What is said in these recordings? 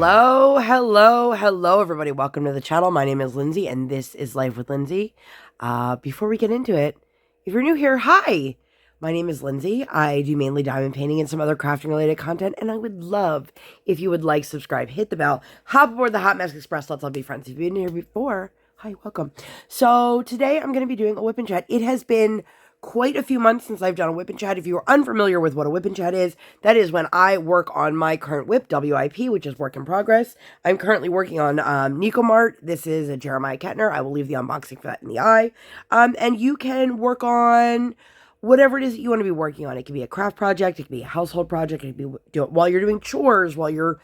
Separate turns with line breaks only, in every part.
Hello, everybody. Welcome to the channel. My name is Lindsay, and this is Life with Lindsay. Before we get into it, if you're new here, hi! My name is Lindsay. I do mainly diamond painting and some other crafting-related content, and I would love if you would like, subscribe, hit the bell, hop aboard the Hot Mess Express. Let's all be friends. If you've been here before, hi, welcome. So today I'm going to be doing a WIP Chat. It has been quite a few months since I've done a WIP Chat. If you are unfamiliar with what a WIP Chat is, that is when I work on my current WIP, WIP, which is work in progress. I'm currently working on Neko Mart. This is a Jeremiah Ketner. I will leave the unboxing for that in the eye. And you can work on whatever it is that you want to be working on. It can be a craft project, it can be a household project, it can be do it while you're doing chores, while you're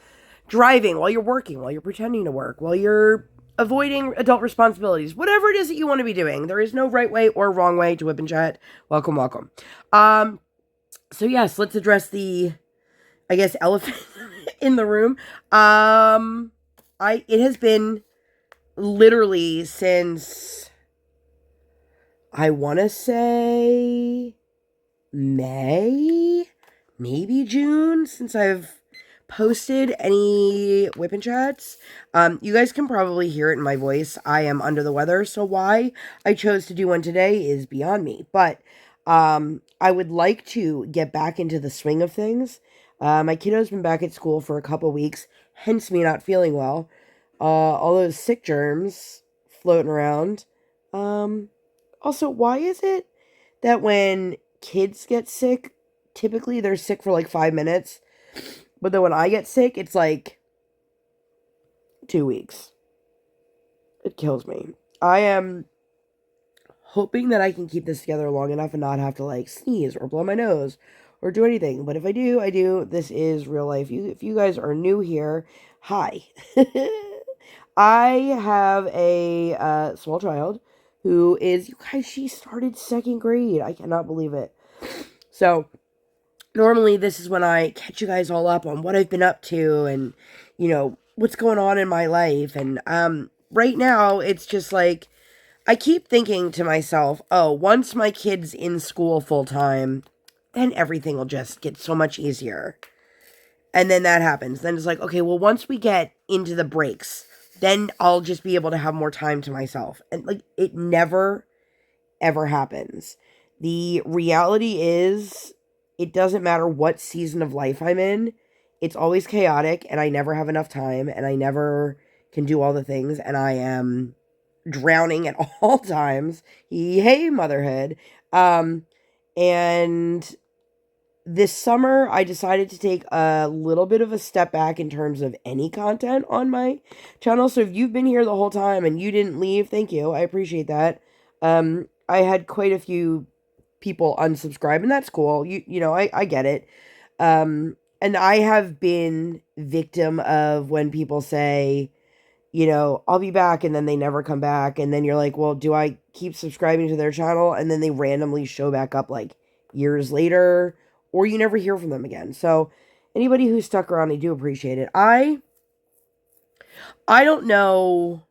driving, while you're working, while you're pretending to work, while you're avoiding adult responsibilities, whatever it is that you want to be doing. There is no right way or wrong way to WIP Chat. Welcome, welcome. So yes, let's address the, I guess, elephant in the room. It has been literally since, I want to say May, maybe June, since I've posted any WIP Chats. You guys can probably hear it in my voice. I am under the weather, so why I chose to do one today is beyond me. But I would like to get back into the swing of things. My kiddo's been back at school for a couple weeks, hence me not feeling well. All those sick germs floating around. Also, why is it that when kids get sick, typically they're sick for like 5 minutes, but then when I get sick, it's like 2 weeks. It kills me. I am hoping that I can keep this together long enough and not have to like sneeze or blow my nose or do anything. But if I do, I do. This is real life. If you guys are new here, hi. I have a small child who is, you guys, she started 2nd grade. I cannot believe it. So normally this is when I catch you guys all up on what I've been up to and, you know, what's going on in my life. And right now it's just like, I keep thinking to myself, oh, once my kid's in school full time, then everything will just get so much easier. And then that happens. Then it's like, okay, well, once we get into the breaks, then I'll just be able to have more time to myself. And like, it never, ever happens. The reality is, it doesn't matter what season of life I'm in. It's always chaotic, and I never have enough time, and I never can do all the things, and I am drowning at all times. Hey, motherhood. And this summer, I decided to take a little bit of a step back in terms of any content on my channel. So if you've been here the whole time and you didn't leave, thank you. I appreciate that. I had quite a few people unsubscribe, and that's cool. You know, I get it. And I have been victim of when people say, you know, I'll be back, and then they never come back. And then you're like, well, do I keep subscribing to their channel? And then they randomly show back up like years later, or you never hear from them again. So anybody who's stuck around, I do appreciate it. I don't know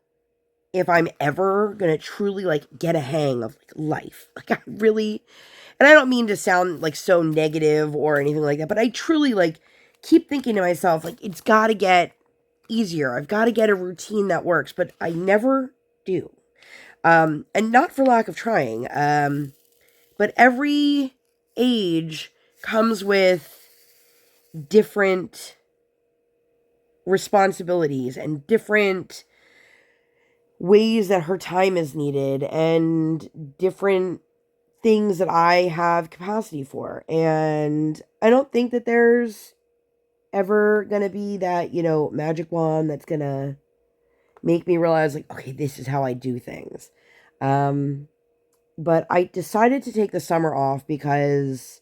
if I'm ever going to truly like get a hang of like life. Like I really, and I don't mean to sound like so negative or anything like that, but I truly like keep thinking to myself, like, it's got to get easier. I've got to get a routine that works, but I never do. And not for lack of trying. But every age comes with different responsibilities and different ways that her time is needed and different things that I have capacity for. And I don't think that there's ever gonna be that, you know, magic wand that's gonna make me realize like, okay, this is how I do things. But I decided to take the summer off because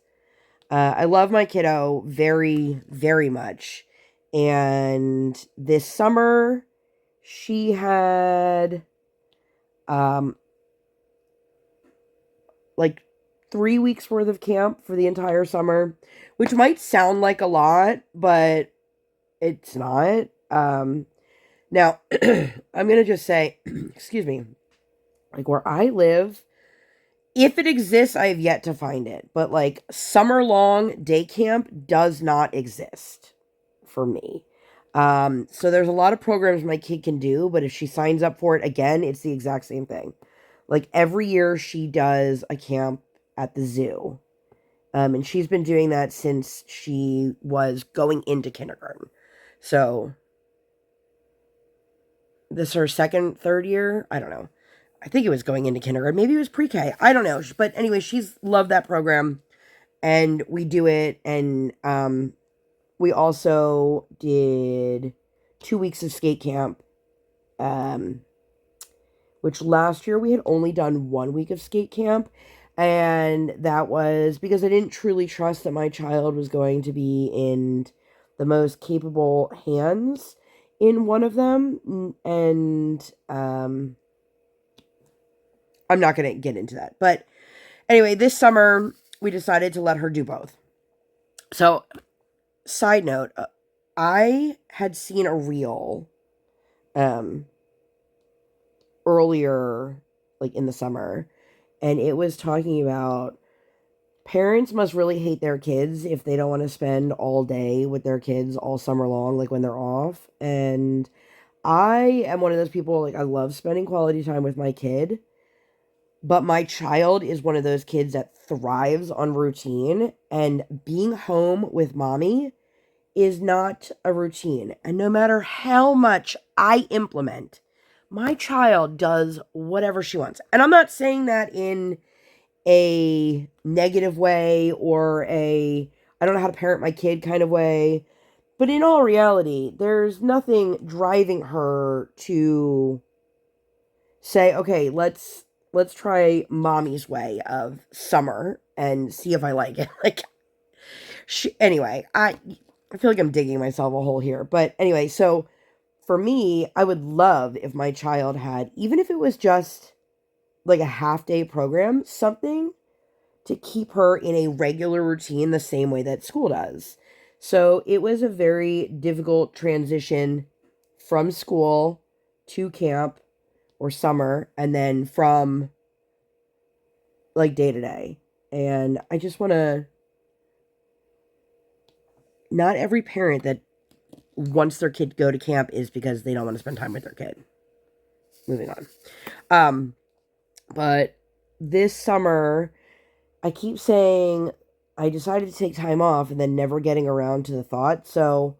I love my kiddo very, very much. And this summer, she had like 3 weeks worth of camp for the entire summer, which might sound like a lot, but it's not. Now, I'm going to just say, excuse me, like where I live, if it exists, I have yet to find it. But like summer-long day camp does not exist for me. So there's a lot of programs my kid can do, but if she signs up for it again, it's the exact same thing. Like every year she does a camp at the zoo. And she's been doing that since she was going into kindergarten. So this is her second, third year. I don't know. I think it was going into kindergarten. Maybe it was pre-K. I don't know. But anyway, she's loved that program. And we do it. And we also did 2 weeks of skate camp. Which last year we had only done 1 week of skate camp. And that was because I didn't truly trust that my child was going to be in the most capable hands in one of them. And I'm not going to get into that. But anyway, this summer we decided to let her do both. So, side note, I had seen a reel earlier, like in the summer, and it was talking about parents must really hate their kids if they don't want to spend all day with their kids all summer long, like when they're off. And I am one of those people, like, I love spending quality time with my kid, but my child is one of those kids that thrives on routine, and being home with mommy is not a routine. And no matter how much I implement, my child does whatever she wants. And I'm not saying that in a negative way or a I don't know how to parent my kid kind of way. But in all reality, there's nothing driving her to say, okay, let's try mommy's way of summer and see if I like it. Like anyway, I feel like I'm digging myself a hole here. But anyway, so for me, I would love if my child had, even if it was just like a half day program, something to keep her in a regular routine the same way that school does. So it was a very difficult transition from school to camp or summer, and then from like day to day. And I just want to, not every parent that wants their kid to go to camp is because they don't want to spend time with their kid. Moving on. But this summer, I keep saying I decided to take time off and then never getting around to the thought. So,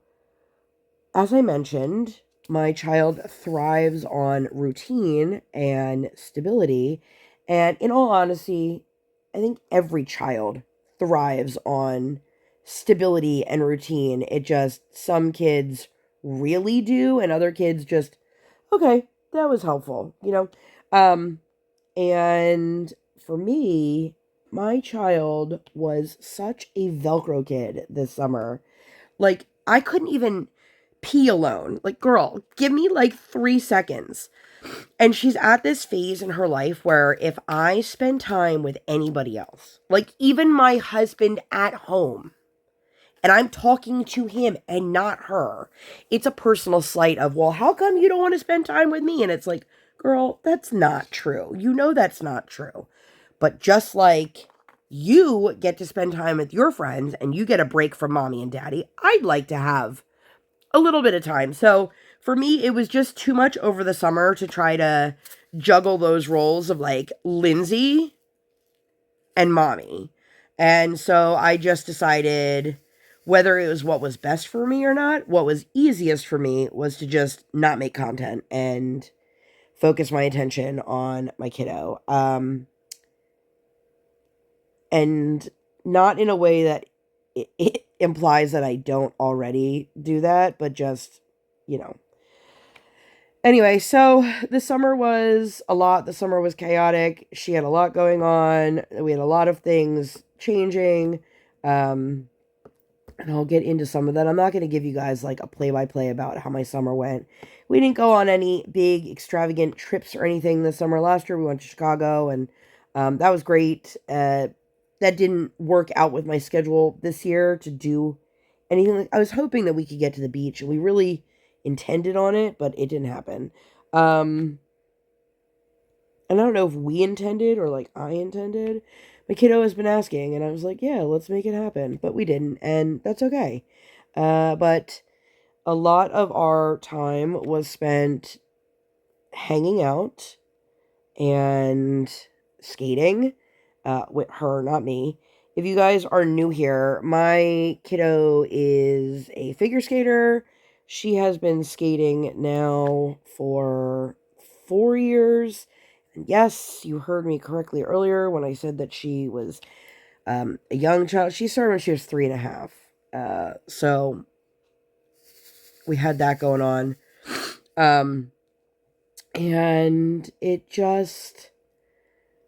as I mentioned, my child thrives on routine and stability. And in all honesty, I think every child thrives on stability and routine. It just, some kids really do, and other kids just, okay, that was helpful, you know? And for me, my child was such a Velcro kid this summer. Like, I couldn't even pee alone. Like, girl, give me like 3 seconds. And she's at this phase in her life where if I spend time with anybody else, like even my husband at home, and I'm talking to him and not her, it's a personal slight of, well, how come you don't want to spend time with me? And it's like, girl, that's not true. You know that's not true. But just like you get to spend time with your friends and you get a break from mommy and daddy, I'd like to have a little bit of time. So for me, it was just too much over the summer to try to juggle those roles of like Lindsay and mommy. And so I just decided, whether it was what was best for me or not, what was easiest for me was to just not make content and focus my attention on my kiddo. And not in a way that it implies that I don't already do that, but just, you know. Anyway, so the summer was a lot. The summer was chaotic. She had a lot going on. We had a lot of things changing. And I'll get into some of that. I'm not going to give you guys like a play-by-play about how my summer went. We didn't go on any big extravagant trips or anything this summer. Last year we went to Chicago, and that was great. That didn't work out with my schedule this year to do anything. I was hoping that we could get to the beach, and we really intended on it, but it didn't happen. And I don't know if we intended or like I intended. My kiddo has been asking, and I was like, yeah, let's make it happen. But we didn't, and that's okay. But a lot of our time was spent hanging out and skating with her, not me. If you guys are new here, my kiddo is a figure skater. She has been skating now for 4 years. And yes, you heard me correctly earlier when I said that she was a young child. She started when she was 3.5. So we had that going on. And it just,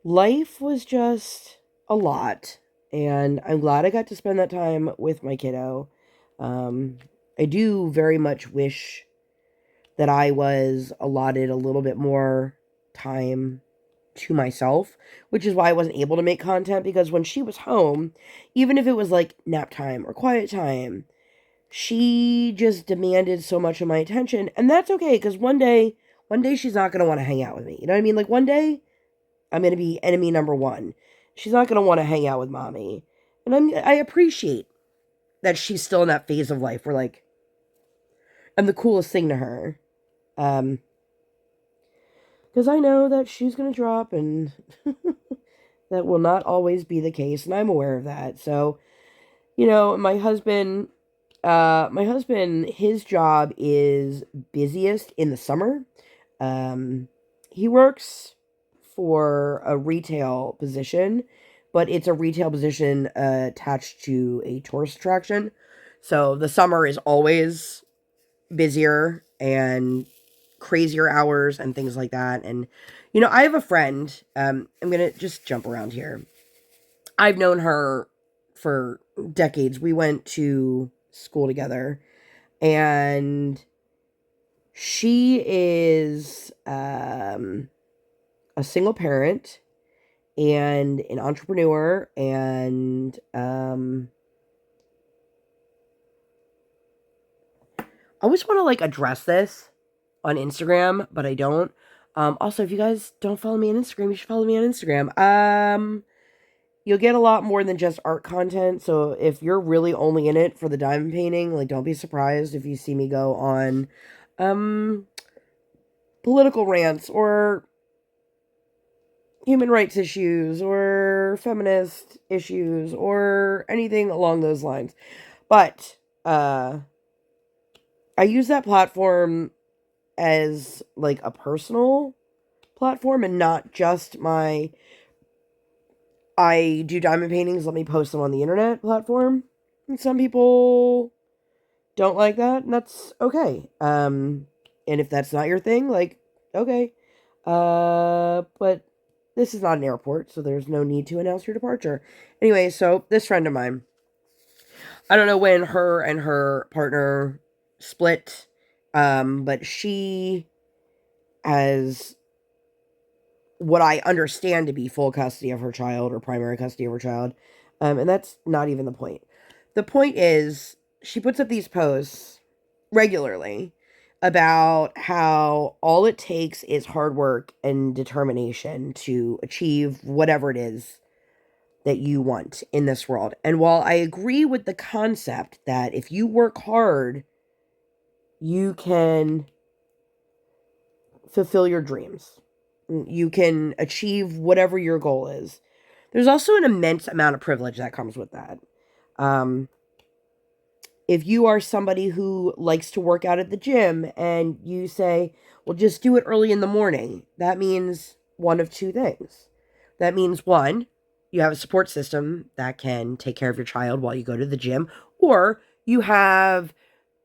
life was just a lot. And I'm glad I got to spend that time with my kiddo. I do very much wish that I was allotted a little bit more time to myself, which is why I wasn't able to make content, because when she was home, even if it was like nap time or quiet time, she just demanded so much of my attention. And that's okay, because one day she's not going to want to hang out with me. You know what I mean? Like, one day I'm going to be enemy number one. She's not going to want to hang out with mommy. And I appreciate that she's still in that phase of life where, like, I'm the coolest thing to her. Because I know that she's going to drop, and that will not always be the case, and I'm aware of that. So, my husband, his job is busiest in the summer. He works for a retail position, but it's a retail position attached to a tourist attraction. So the summer is always busier and crazier hours and things like that. And, I have a friend, I'm going to just jump around here. I've known her for decades. We went to school together, and she is a single parent and an entrepreneur, and I always want to like address this on Instagram, but I don't. Also, if you guys don't follow me on Instagram, you should follow me on Instagram. You'll get a lot more than just art content. So if you're really only in it for the diamond painting, like, don't be surprised if you see me go on political rants or human rights issues or feminist issues or anything along those lines. But I use that platform as like a personal platform and not just my I do diamond paintings, let me post them on the internet platform. And some people don't like that, and that's okay. And if that's not your thing, like, okay. But this is not an airport, so there's no need to announce your departure. Anyway, so this friend of mine, I don't know when her and her partner split, but she has what I understand to be full custody of her child, or primary custody of her child. And that's not even the point. The point is, she puts up these posts regularly about how all it takes is hard work and determination to achieve whatever it is that you want in this world. And while I agree with the concept that if you work hard, you can fulfill your dreams, you can achieve whatever your goal is, there's also an immense amount of privilege that comes with that. If you are somebody who likes to work out at the gym and you say, well, just do it early in the morning, that means one of two things. That means, one, you have a support system that can take care of your child while you go to the gym, or you have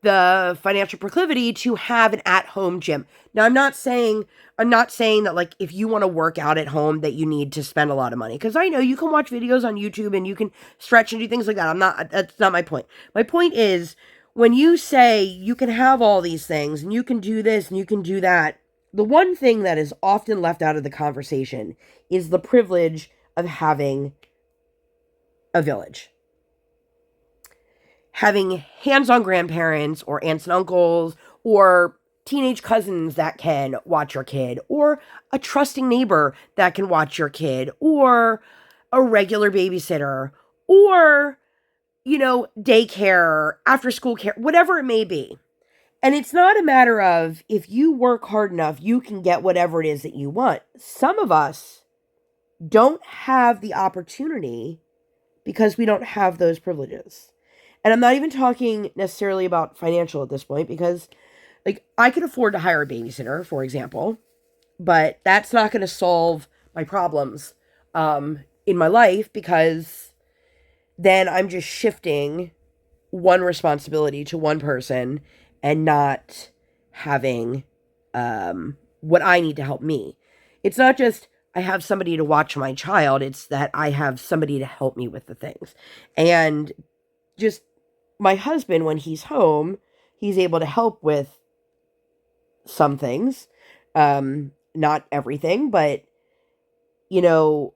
the financial proclivity to have an at-home gym. Now, I'm not saying that, like, if you want to work out at home that you need to spend a lot of money, because I know you can watch videos on YouTube and you can stretch and do things like that. That's not my point. My point is, when you say you can have all these things and you can do this and you can do that, the one thing that is often left out of the conversation is the privilege of having a village. Having hands-on grandparents or aunts and uncles or teenage cousins that can watch your kid, or a trusting neighbor that can watch your kid, or a regular babysitter, or, daycare, after school care, whatever it may be. And it's not a matter of if you work hard enough, you can get whatever it is that you want. Some of us don't have the opportunity because we don't have those privileges. And I'm not even talking necessarily about financial at this point because, like, I can afford to hire a babysitter, for example, but that's not going to solve my problems in my life because then I'm just shifting one responsibility to one person and not having what I need to help me. It's not just I have somebody to watch my child, it's that I have somebody to help me with the things. And just my husband, when he's home, he's able to help with some things. Not everything, but you know,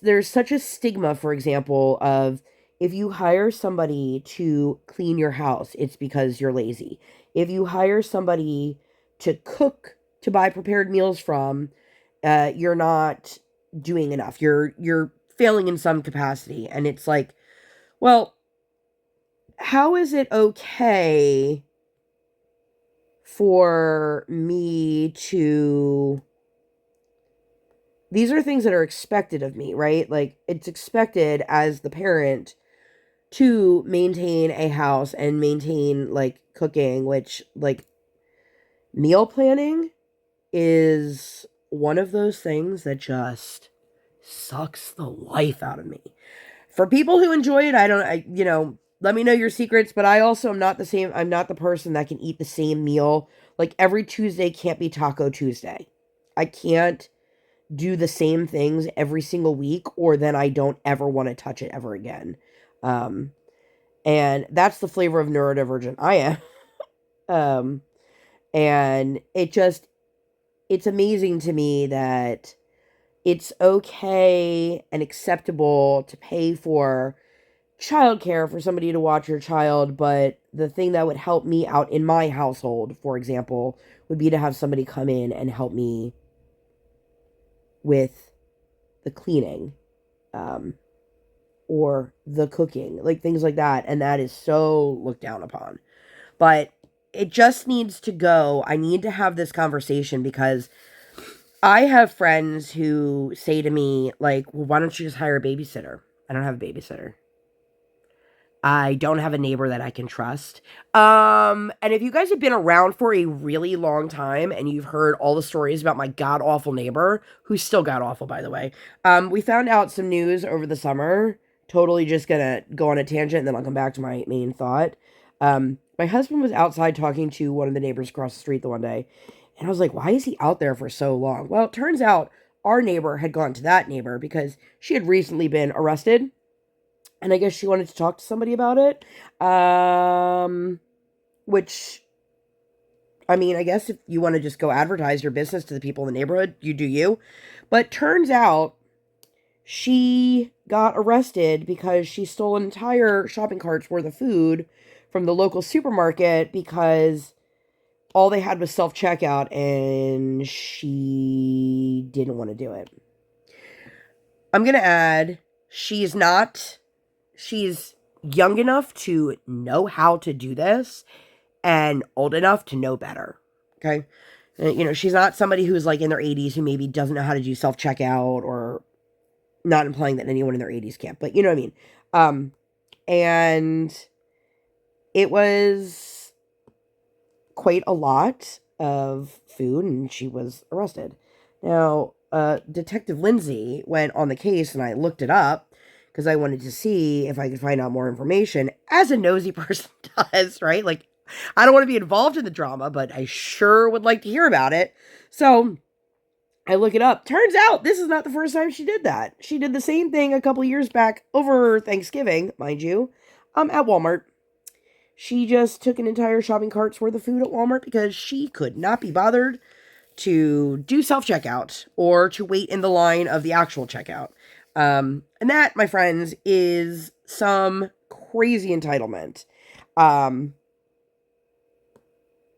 there's such a stigma, for example, of if you hire somebody to clean your house, it's because you're lazy. If you hire somebody to cook, to buy prepared meals from, you're not doing enough. You're failing in some capacity. And it's like, well, how is it okay for me to these are things that are expected of me, right? Like, it's expected as the parent to maintain a house and maintain, like, cooking, which, like, meal planning is one of those things that just sucks the life out of me. For people who enjoy it, let me know your secrets, but I also am not the same. I'm not the person that can eat the same meal. Like, every Tuesday can't be Taco Tuesday. I can't do the same things every single week, or then I don't ever want to touch it ever again. Um, and that's the flavor of neurodivergent I am. Um, and it's amazing to me that it's okay and acceptable to pay for childcare for somebody to watch your child, but the thing that would help me out in my household, for example, would be to have somebody come in and help me with the cleaning, um, or the cooking, like things like that. And that is so looked down upon. But it just needs to go. I need to have this conversation because I have friends who say to me, like, well, why don't you just hire a babysitter? I don't have a babysitter. I don't have a neighbor that I can trust. And if you guys have been around for a really long time and you've heard all the stories about my god awful neighbor, who's still god awful, by the way, we found out some news over the summer. Totally just gonna go on a tangent and then I'll come back to my main thought. My husband was outside talking to one of the neighbors across the street the one day, and I was like, why is he out there for so long? Well, it turns out our neighbor had gone to that neighbor because she had recently been arrested, and I guess she wanted to talk to somebody about it. Which, I mean, I guess if you want to just go advertise your business to the people in the neighborhood, you do you. But turns out she got arrested because she stole an entire shopping cart's worth of food from the local supermarket because all they had was self-checkout and she didn't want to do it. I'm going to add, she's young enough to know how to do this and old enough to know better. Okay. She's not somebody who's like in their 80s who maybe doesn't know how to do self-checkout, or not implying that anyone in their 80s can't, but you know what I mean? And it was quite a lot of food and she was arrested. Now, Detective Lindsay went on the case and I looked it up because I wanted to see if I could find out more information, as a nosy person does, right? Like, I don't want to be involved in the drama, but I sure would like to hear about it. So I look it up. Turns out this is not the first time she did that. She did the same thing a couple years back over Thanksgiving, mind you, at Walmart. She just took an entire shopping cart's worth of food at Walmart because she could not be bothered to do self-checkout or to wait in the line of the actual checkout. And that, my friends, is some crazy entitlement.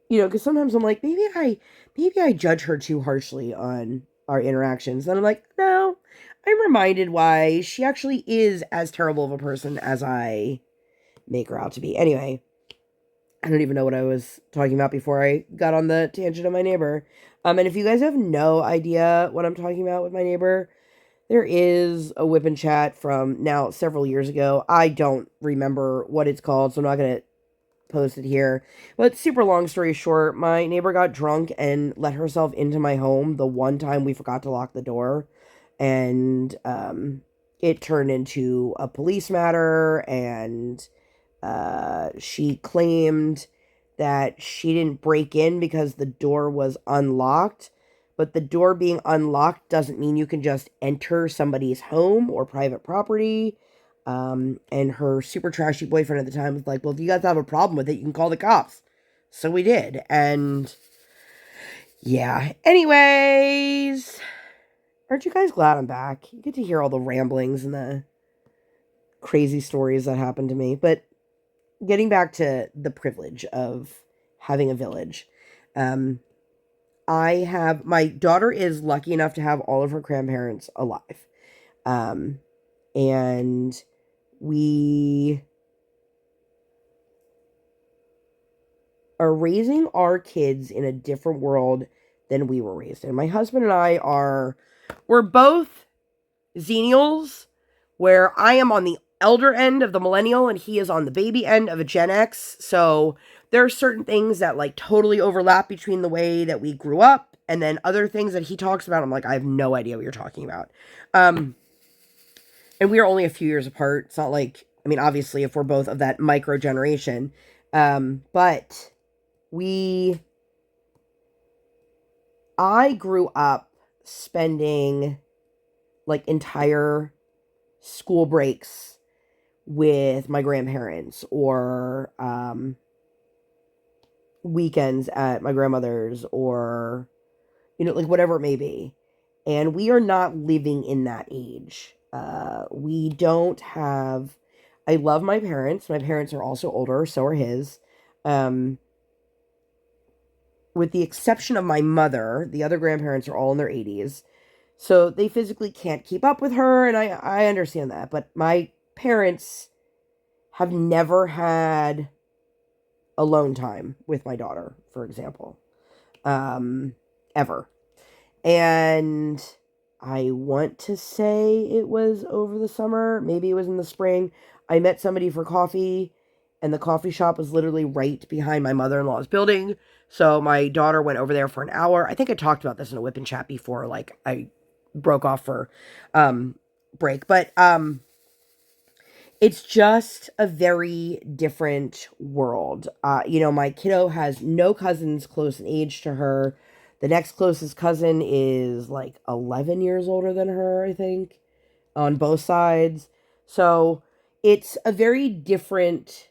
Because sometimes I'm like, maybe I judge her too harshly on our interactions. Then I'm like, no, I'm reminded why she actually is as terrible of a person as I make her out to be. Anyway, I don't even know what I was talking about before I got on the tangent of my neighbor. And if you guys have no idea what I'm talking about with my neighbor, there is a WIP Chat from now several years ago. I don't remember what it's called, so I'm not going to post it here. But super long story short, my neighbor got drunk and let herself into my home the one time we forgot to lock the door. And it turned into a police matter, and she claimed that she didn't break in because the door was unlocked. But the door being unlocked doesn't mean you can just enter somebody's home or private property. And her super trashy boyfriend at the time was like, well, if you guys have a problem with it, you can call the cops. So we did. And yeah. Anyways, aren't you guys glad I'm back? You get to hear all the ramblings and the crazy stories that happened to me. But getting back to the privilege of having a village, my daughter is lucky enough to have all of her grandparents alive. And we are raising our kids in a different world than we were raised in. My husband and we're both Xennials, where I am on the elder end of the millennial and he is on the baby end of a Gen X. So there are certain things that like totally overlap between the way that we grew up and then other things that he talks about. I'm like, I have no idea what you're talking about. And we are only a few years apart. It's not like, I mean, obviously if we're both of that micro generation, but I grew up spending like entire school breaks with my grandparents or weekends at my grandmother's or, like whatever it may be. And we are not living in that age. We don't have, I love my parents. My parents are also older, so are his. With the exception of my mother, the other grandparents are all in their 80s. So they physically can't keep up with her, and I understand that. But my parents have never had alone time with my daughter, for example. Ever. And I want to say it was over the summer. Maybe it was in the spring. I met somebody for coffee, and the coffee shop was literally right behind my mother-in-law's building. So my daughter went over there for an hour. I think I talked about this in a WIP Chat before. Like, I broke off for break. But it's just a very different world. My kiddo has no cousins close in age to her. The next closest cousin is like 11 years older than her, I think, on both sides. So it's a very different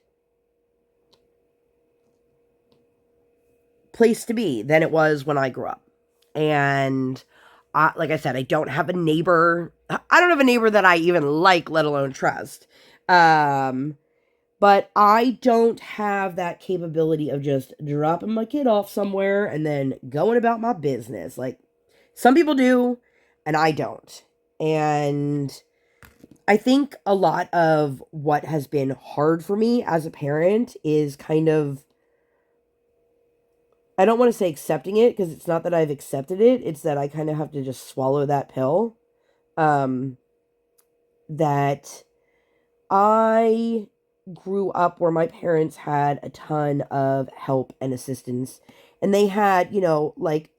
place to be than it was when I grew up. And like I said, I don't have a neighbor. I don't have a neighbor that I even like, let alone trust. But I don't have that capability of just dropping my kid off somewhere and then going about my business. Like, some people do, and I don't. And I think a lot of what has been hard for me as a parent is kind of, I don't want to say accepting it, because it's not that I've accepted it. It's that I kind of have to just swallow that pill. That I grew up where my parents had a ton of help and assistance. And they had, like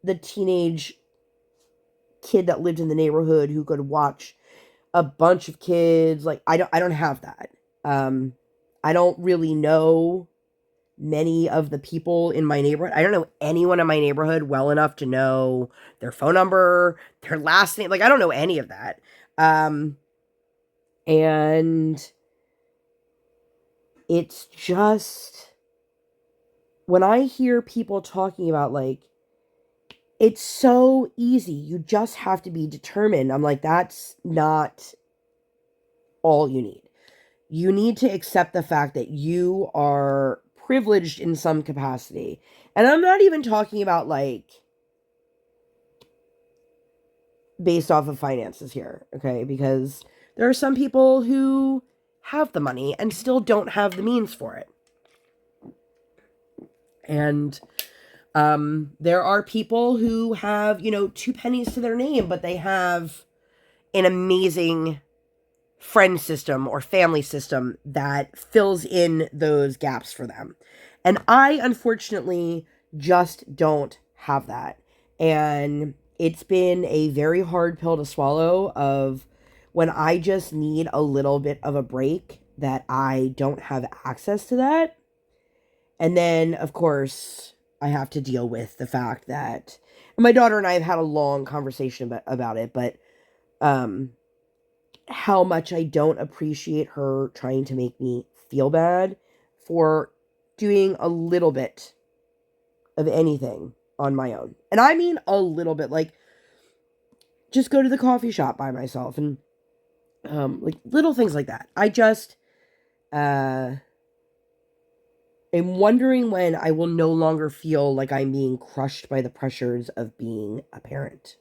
the teenage kid that lived in the neighborhood who could watch a bunch of kids. Like, I don't have that. I don't really know many of the people in my neighborhood. I don't know anyone in my neighborhood well enough to know their phone number, their last name. Like, I don't know any of that. And it's just, when I hear people talking about, like, it's so easy, you just have to be determined. I'm like, that's not all you need. You need to accept the fact that you are privileged in some capacity. And I'm not even talking about, like, based off of finances here, okay? Because there are some people who have the money and still don't have the means for it. And there are people who have, you know, two pennies to their name, but they have an amazing friend system or family system that fills in those gaps for them. And I, unfortunately, just don't have that. And it's been a very hard pill to swallow of when I just need a little bit of a break that I don't have access to that. And then, of course, I have to deal with the fact that my daughter and I have had a long conversation about it, but um, how much I don't appreciate her trying to make me feel bad for doing a little bit of anything on my own. And I mean a little bit, like just go to the coffee shop by myself and like little things like that. I just am wondering when I will no longer feel like I'm being crushed by the pressures of being a parent.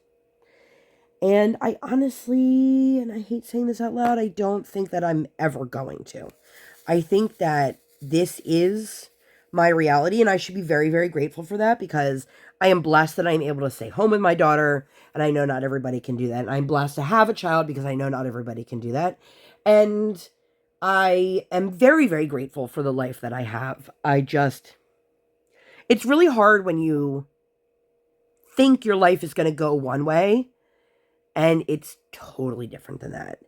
And I honestly, and I hate saying this out loud, I don't think that I'm ever going to. I think that this is my reality, and I should be very, very grateful for that because I am blessed that I'm able to stay home with my daughter, and I know not everybody can do that. And I'm blessed to have a child because I know not everybody can do that. And I am very, very grateful for the life that I have. It's really hard when you think your life is going to go one way and it's totally different than that.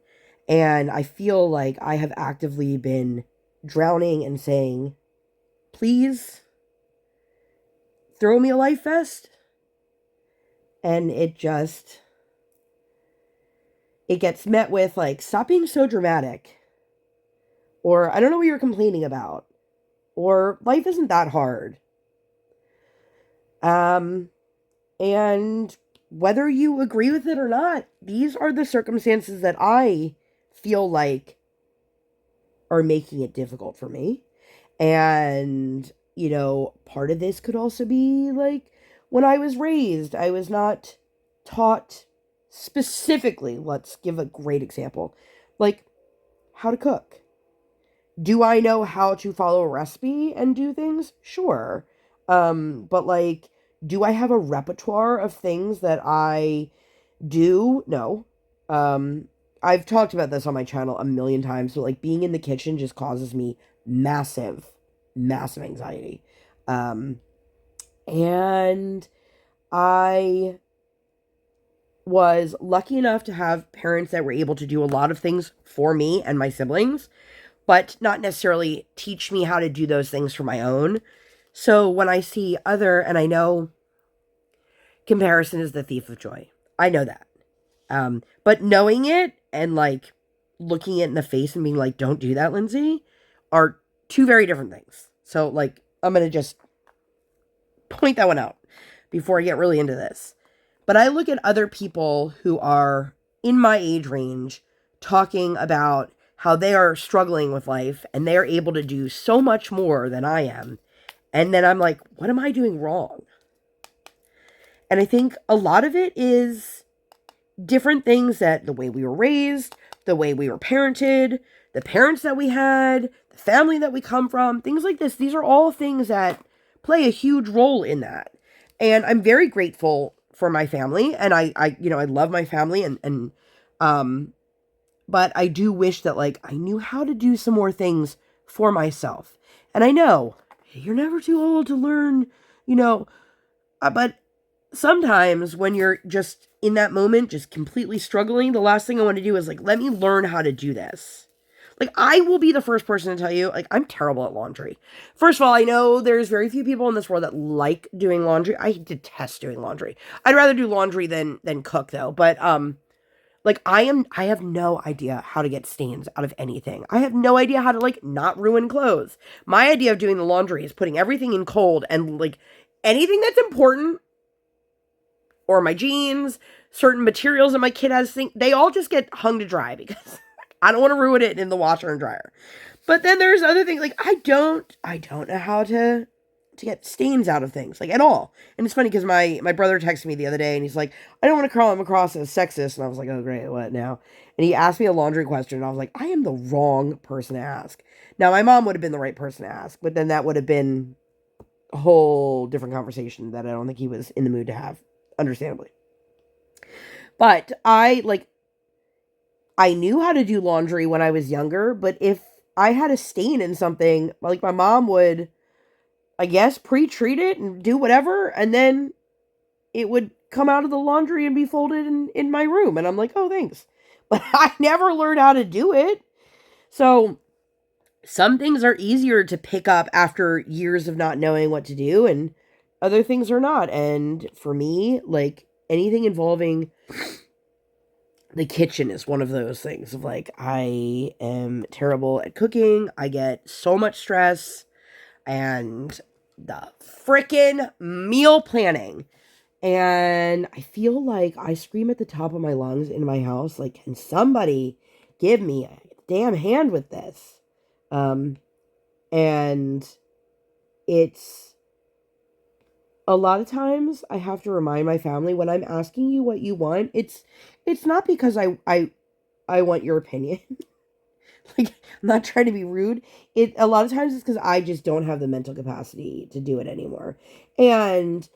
And I feel like I have actively been drowning and saying, please throw me a life vest. And it gets met with like, stop being so dramatic. Or I don't know what you're complaining about. Or life isn't that hard. And whether you agree with it or not, these are the circumstances that I feel like are making it difficult for me. And, you know, part of this could also be like when I was raised, I was not taught specifically, let's give a great example, like how to cook. Do I know how to follow a recipe and do things? Sure. But like, do I have a repertoire of things that I do? No. I've talked about this on my channel a million times, but like being in the kitchen just causes me massive, massive anxiety. And I was lucky enough to have parents that were able to do a lot of things for me and my siblings, but not necessarily teach me how to do those things for my own. So when I see and I know comparison is the thief of joy. I know that. But knowing it and like looking it in the face and being like, don't do that, Lindsay, are two very different things. So like, I'm going to just point that one out before I get really into this. But I look at other people who are in my age range talking about how they are struggling with life and they are able to do so much more than I am. And then I'm like, what am I doing wrong? And I think a lot of it is different things, that the way we were raised, the way we were parented, the parents that we had, the family that we come from, things like this. These are all things that play a huge role in that. And I'm very grateful for my family, and I love my family, but I do wish that like I knew how to do some more things for myself. And I know you're never too old to learn, but sometimes when you're just in that moment, just completely struggling, the last thing I want to do is like, let me learn how to do this. Like, I will be the first person to tell you, like, I'm terrible at laundry. First of all, I know there's very few people in this world that like doing laundry. I detest doing laundry. I'd rather do laundry than cook, though. But, like, I have no idea how to get stains out of anything. I have no idea how to, like, not ruin clothes. My idea of doing the laundry is putting everything in cold and, like, anything that's important, or my jeans, certain materials that my kid has, they all just get hung to dry because I don't want to ruin it in the washer and dryer. But then there's other things, like I don't know how to get stains out of things, like at all. And it's funny because my brother texted me the other day and he's like, I don't want to come across as sexist. And I was like, oh great, what now? And he asked me a laundry question and I was like, I am the wrong person to ask. Now my mom would have been the right person to ask, but then that would have been a whole different conversation that I don't think he was in the mood to have, understandably. But I knew how to do laundry when I was younger, but if I had a stain in something, like my mom would, I guess, pre-treat it and do whatever, and then it would come out of the laundry and be folded in my room. And I'm like, oh, thanks. But I never learned how to do it. So some things are easier to pick up after years of not knowing what to do, and other things are not. And for me, like anything involving the kitchen is one of those things of like, I am terrible at cooking. I get so much stress, and the frickin' meal planning. And I feel like I scream at the top of my lungs in my house, like, can somebody give me a damn hand with this? And it's a lot of times I have to remind my family when I'm asking you what you want, it's not because I want your opinion. Like, I'm not trying to be rude. A lot of times it's because I just don't have the mental capacity to do it anymore. And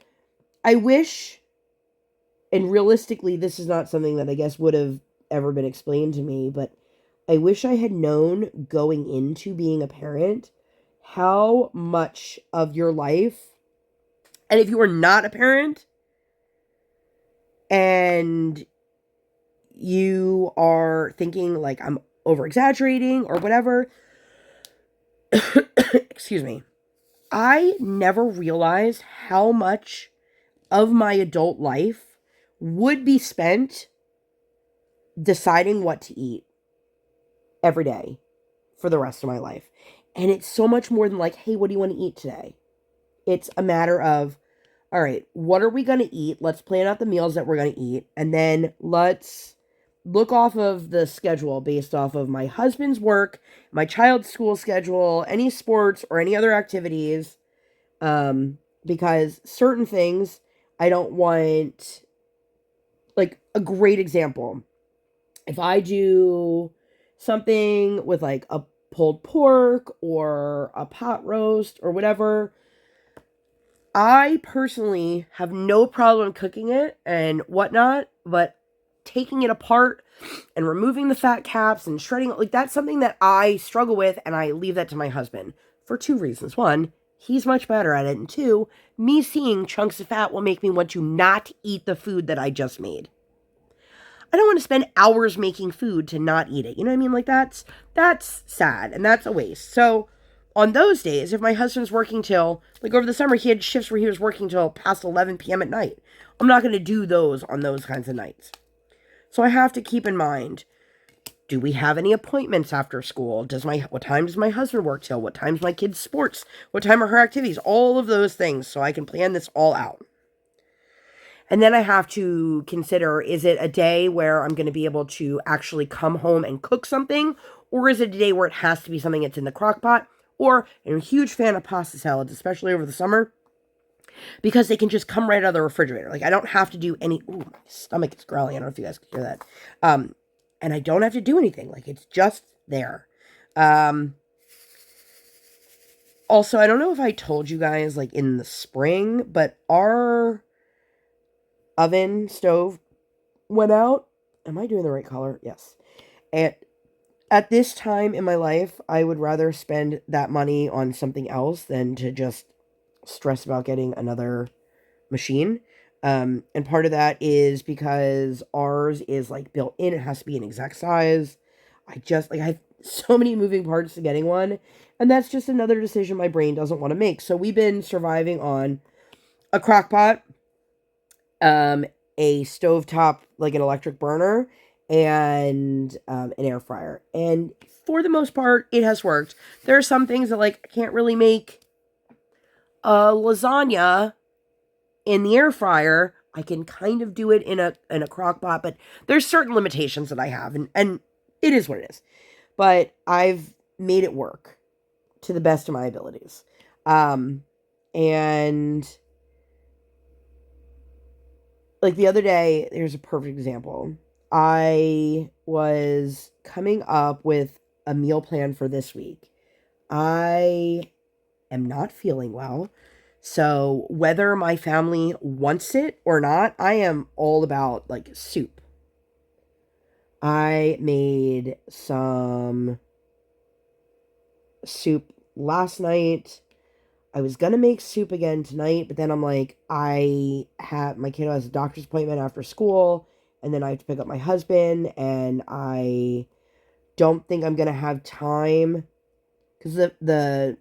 I wish, and realistically, this is not something that I guess would have ever been explained to me, but I wish I had known going into being a parent how much of your life, and if you are not a parent and you are thinking like I'm over exaggerating or whatever, excuse me, I never realized how much of my adult life would be spent deciding what to eat every day for the rest of my life. And it's so much more than like, hey, what do you want to eat today? It's a matter of, all right, what are we going to eat? Let's plan out the meals that we're going to eat. And then let's look off of the schedule based off of my husband's work, my child's school schedule, any sports or any other activities. Because certain things I don't want, like a great example. If I do something with like a pulled pork or a pot roast or whatever, I personally have no problem cooking it and whatnot, but taking it apart and removing the fat caps and shredding it, like that's something that I struggle with, and I leave that to my husband for two reasons. One, he's much better at it, and two, me seeing chunks of fat will make me want to not eat the food that I just made. I don't want to spend hours making food to not eat it. You know what I mean? Like that's sad and that's a waste. So on those days, if my husband's working till, like over the summer, he had shifts where he was working till past 11 p.m. at night. I'm not going to do those on those kinds of nights. So I have to keep in mind, do we have any appointments after school? What time does my husband work till? What time's my kids' sports? What time are her activities? All of those things, so I can plan this all out. And then I have to consider, is it a day where I'm going to be able to actually come home and cook something? Or is it a day where it has to be something that's in the crock pot? Or, I'm a huge fan of pasta salads, especially over the summer, because they can just come right out of the refrigerator. Like, I don't have to do any... Ooh, my stomach is growling. I don't know if you guys can hear that. And I don't have to do anything. Like, it's just there. Also, I don't know if I told you guys, like, in the spring, but our oven stove went out. Am I doing the right color? Yes. And at this time in my life, I would rather spend that money on something else than to just stress about getting another machine. And part of that is because ours is like built in. It has to be an exact size. I have so many moving parts to getting one. And that's just another decision my brain doesn't want to make. So we've been surviving on a crock pot, a stovetop, like an electric burner, and an air fryer. And for the most part, it has worked. There are some things that, like, I can't really make a lasagna in the air fryer. I can kind of do it in a crock pot, but there's certain limitations that I have, and it is what it is. But I've made it work to the best of my abilities. And like the other day, here's a perfect example. I was coming up with a meal plan for this week. I am not feeling well, So whether my family wants it or not, I am all about like soup. I made some soup last night. I was gonna make soup again tonight, but then I'm like, my kiddo has a doctor's appointment after school, and then I have to pick up my husband, and I don't think I'm gonna have time because the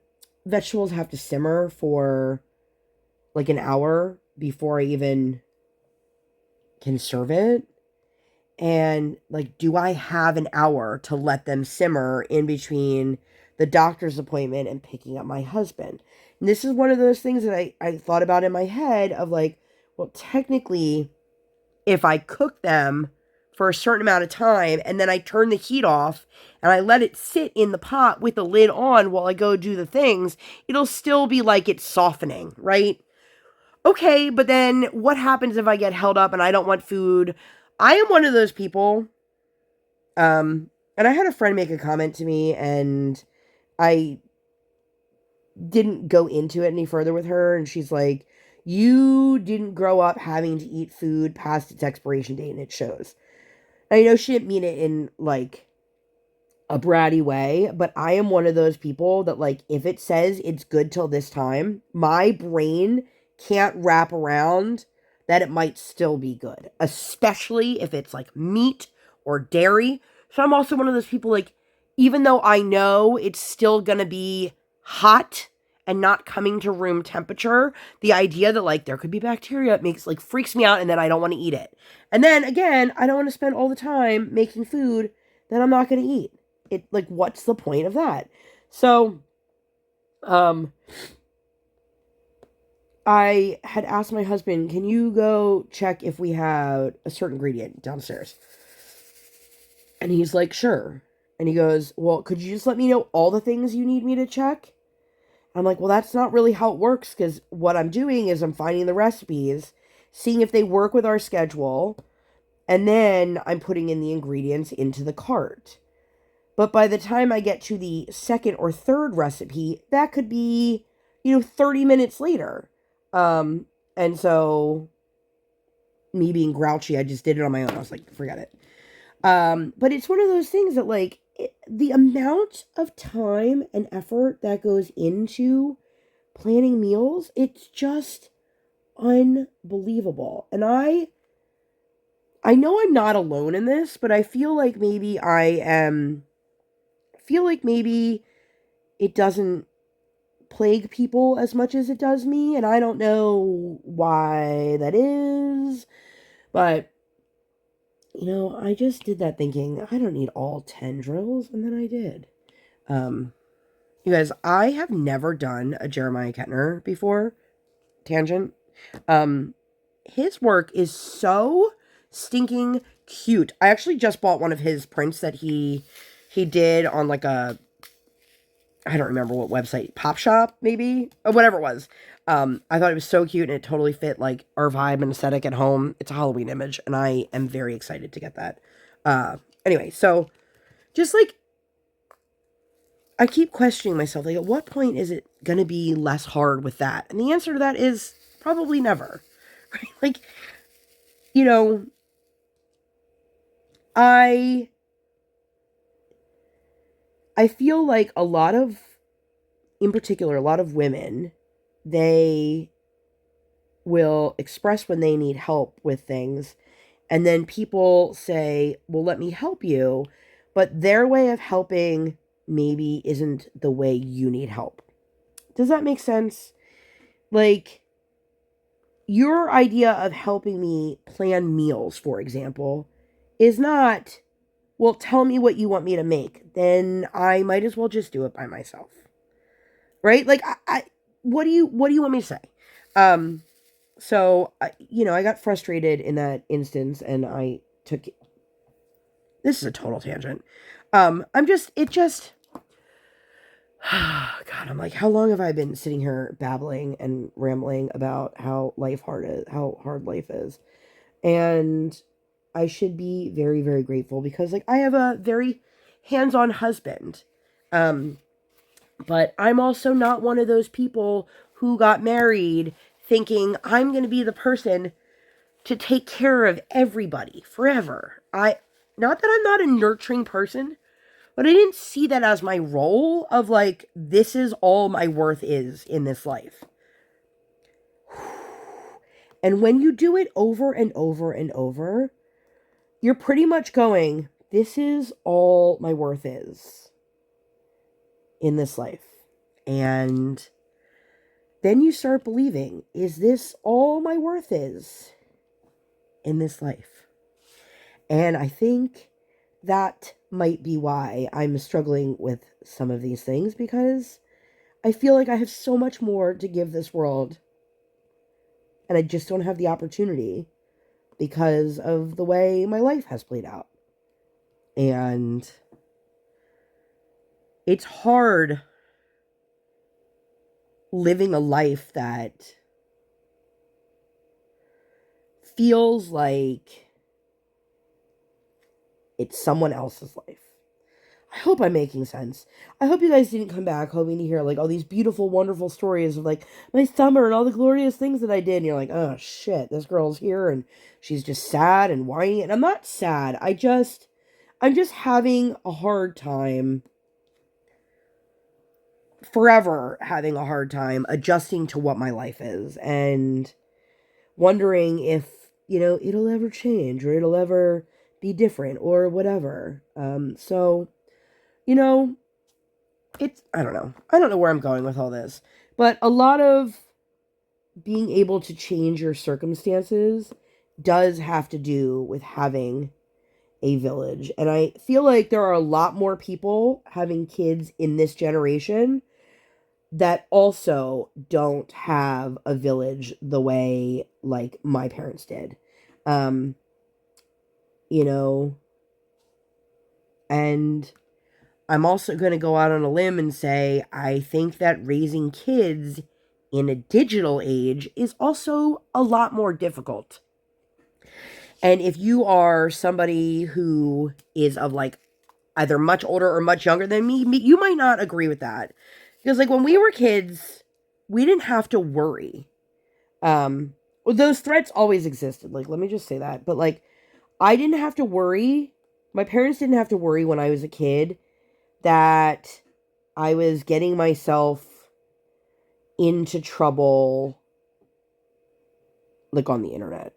vegetables have to simmer for like an hour before I even can serve it. And like, do I have an hour to let them simmer in between the doctor's appointment and picking up my husband? And this is one of those things that I thought about in my head of like, well, technically, if I cook them for a certain amount of time and then I turn the heat off and I let it sit in the pot with the lid on while I go do the things, it'll still be like it's softening, right? Okay, but then what happens if I get held up and I don't want food? I am one of those people. And I had a friend make a comment to me, and I didn't go into it any further with her. And she's like, "You didn't grow up having to eat food past its expiration date, and it shows." I know she didn't mean it in like a bratty way, but I am one of those people that like if it says it's good till this time, my brain can't wrap around that it might still be good, especially if it's like meat or dairy. So I'm also one of those people like even though I know it's still going to be hot and not coming to room temperature, the idea that like there could be bacteria makes like freaks me out, and then I don't want to eat it. And then again, I don't want to spend all the time making food that I'm not going to eat. It like what's the point of that? So I had asked my husband, "Can you go check if we have a certain ingredient downstairs?" And he's like, "Sure." And he goes, "Well, could you just let me know all the things you need me to check?" I'm like, "Well, that's not really how it works, because what I'm doing is I'm finding the recipes, seeing if they work with our schedule, and then I'm putting in the ingredients into the cart. But by the time I get to the second or third recipe, that could be, 30 minutes later." And so me being grouchy, I just did it on my own. I was like, forget it. But it's one of those things that like the amount of time and effort that goes into planning meals, it's just unbelievable. And I know I'm not alone in this, but I feel like maybe maybe it doesn't plague people as much as it does me, and I don't know why that is, but I just did that thinking I don't need all 10 drills, and then I did. You guys, I have never done a Jeremiah Ketner before. Tangent. His work is so stinking cute. I actually just bought one of his prints that he did on like a, I don't remember what website, Pop Shop maybe, or whatever it was. I thought it was so cute, and it totally fit like our vibe and aesthetic at home. It's a Halloween image, and I am very excited to get that. Anyway, so just like I keep questioning myself, like at what point is it gonna be less hard with that? And the answer to that is probably never. Right? Like, you know, I feel like in particular, a lot of women, they will express when they need help with things, and then people say, "Well, let me help you," but their way of helping maybe isn't the way you need help. Does that make sense? Like, your idea of helping me plan meals, for example, is not, "Well, tell me what you want me to make." Then I might as well just do it by myself. Right? Like, I what do you want me to say? So, I got frustrated in that instance, and I took, this is a total tangent. God, I'm like, how long have I been sitting here babbling and rambling about how hard life is? And I should be very, very grateful because, like, I have a very hands-on husband. But I'm also not one of those people who got married thinking I'm going to be the person to take care of everybody forever. Not that I'm not a nurturing person, but I didn't see that as my role of like, this is all my worth is in this life. And when you do it over and over and over, you're pretty much going, this is all my worth is in this life. And then you start believing, is this all my worth is in this life? And I think that might be why I'm struggling with some of these things, because I feel like I have so much more to give this world, and I just don't have the opportunity because of the way my life has played out. And it's hard living a life that feels like it's someone else's life. I hope I'm making sense. I hope you guys didn't come back hoping to hear like all these beautiful, wonderful stories of like my summer and all the glorious things that I did. And you're like, oh shit, this girl's here and she's just sad and whiny. And I'm not sad. I'm just having a hard time, forever having a hard time adjusting to what my life is and wondering if, it'll ever change or it'll ever be different or whatever. So, I don't know. I don't know where I'm going with all this, but a lot of being able to change your circumstances does have to do with having a village. And I feel like there are a lot more people having kids in this generation that also don't have a village the way like my parents did. Um, and I'm also going to go out on a limb and say I think that raising kids in a digital age is also a lot more difficult. And if you are somebody who is of like either much older or much younger than me, you might not agree with that. Because like when we were kids, we didn't have to worry. Those threats always existed. Like, let me just say that. But like, I didn't have to worry. My parents didn't have to worry when I was a kid that I was getting myself into trouble, like on the internet,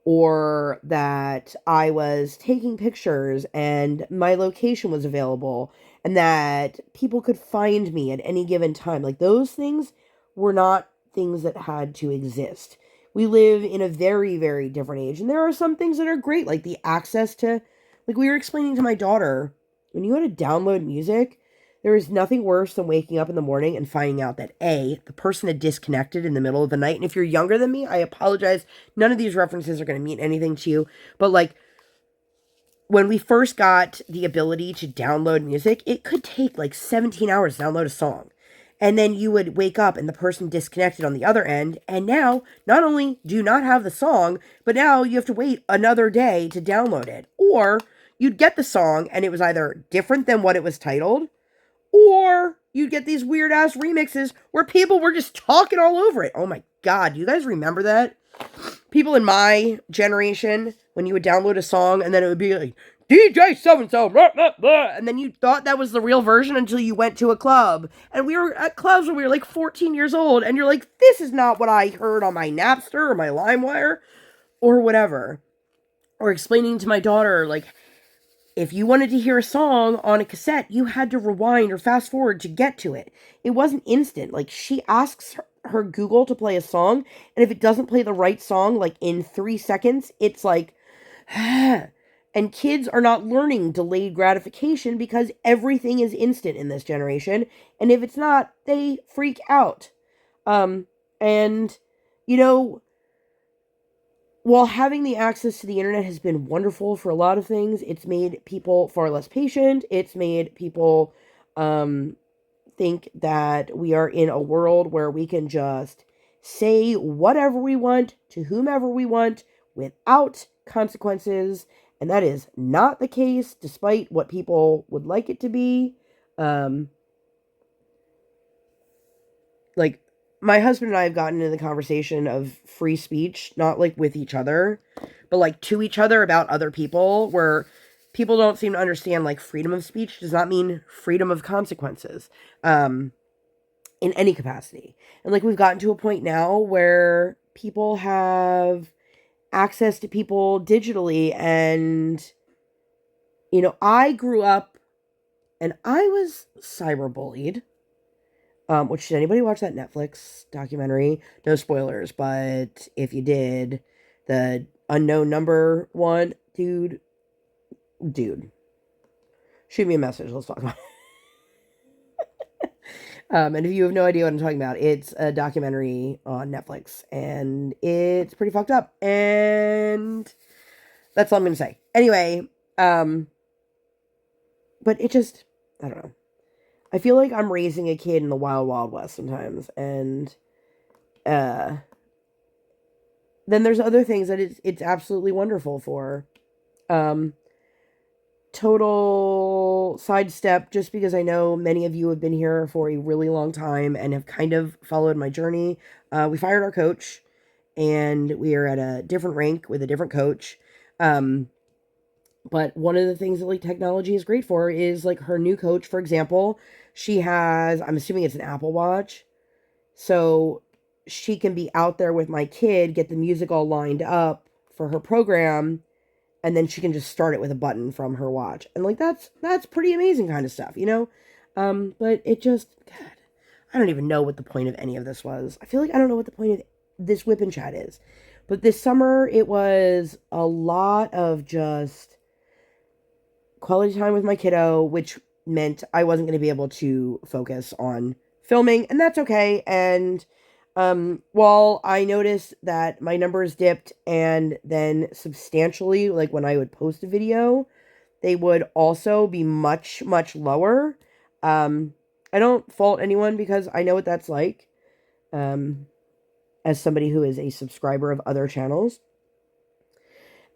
or that I was taking pictures and my location was available and that people could find me at any given time. Like those things were not things that had to exist. We live in a very, very different age, and there are some things that are great, like the access to, like we were explaining to my daughter, when you had to download music, there is nothing worse than waking up in the morning and finding out that A, the person had disconnected in the middle of the night. And if you're younger than me, I apologize. None of these references are going to mean anything to you. But like, when we first got the ability to download music, it could take like 17 hours to download a song. And then you would wake up and the person disconnected on the other end. And now, not only do you not have the song, but now you have to wait another day to download it. Or you'd get the song and it was either different than what it was titled, or you'd get these weird ass remixes where people were just talking all over it. Oh my God, you guys remember that? People in my generation, when you would download a song and then it would be like, DJ so-and-so, blah, blah, blah, and then you thought that was the real version until you went to a club. And we were at clubs when we were like 14 years old, and you're like, this is not what I heard on my Napster or my LimeWire or whatever. Or explaining to my daughter, like, if you wanted to hear a song on a cassette, you had to rewind or fast forward to get to it. It wasn't instant. Like, she asks her Google to play a song, and if it doesn't play the right song, like, in 3 seconds, it's like, and kids are not learning delayed gratification because everything is instant in this generation, and if it's not, they freak out. And, while having the access to the internet has been wonderful for a lot of things, it's made people far less patient. It's made people think that we are in a world where we can just say whatever we want to whomever we want without consequences. And that is not the case, despite what people would like it to be. Like, my husband and I have gotten into the conversation of free speech, not like with each other, but like to each other about other people, where people don't seem to understand like freedom of speech does not mean freedom of consequences in any capacity. And like we've gotten to a point now where people have access to people digitally, and I grew up and I was cyberbullied. Which, did anybody watch that Netflix documentary? No spoilers, but if you did, the unknown number one, dude, shoot me a message. Let's talk about it. And if you have no idea what I'm talking about, it's a documentary on Netflix, and it's pretty fucked up. And that's all I'm gonna say. Anyway, but it just, I don't know. I feel like I'm raising a kid in the wild, wild west sometimes, and then there's other things that it's absolutely wonderful for. Total sidestep, just because I know many of you have been here for a really long time and have kind of followed my journey. We fired our coach, and we are at a different rank with a different coach. But one of the things that like technology is great for is like her new coach, for example, she has, I'm assuming it's an Apple Watch. So she can be out there with my kid, get the music all lined up for her program, and then she can just start it with a button from her watch. And like that's pretty amazing kind of stuff, But it just, God, I don't even know what the point of any of this was. I feel like I don't know what the point of this WIP Chat is. But this summer it was a lot of just quality time with my kiddo, which meant I wasn't going to be able to focus on filming, and that's okay. And while I noticed that my numbers dipped and then substantially, like when I would post a video, they would also be much, much lower. I don't fault anyone because I know what that's like, as somebody who is a subscriber of other channels.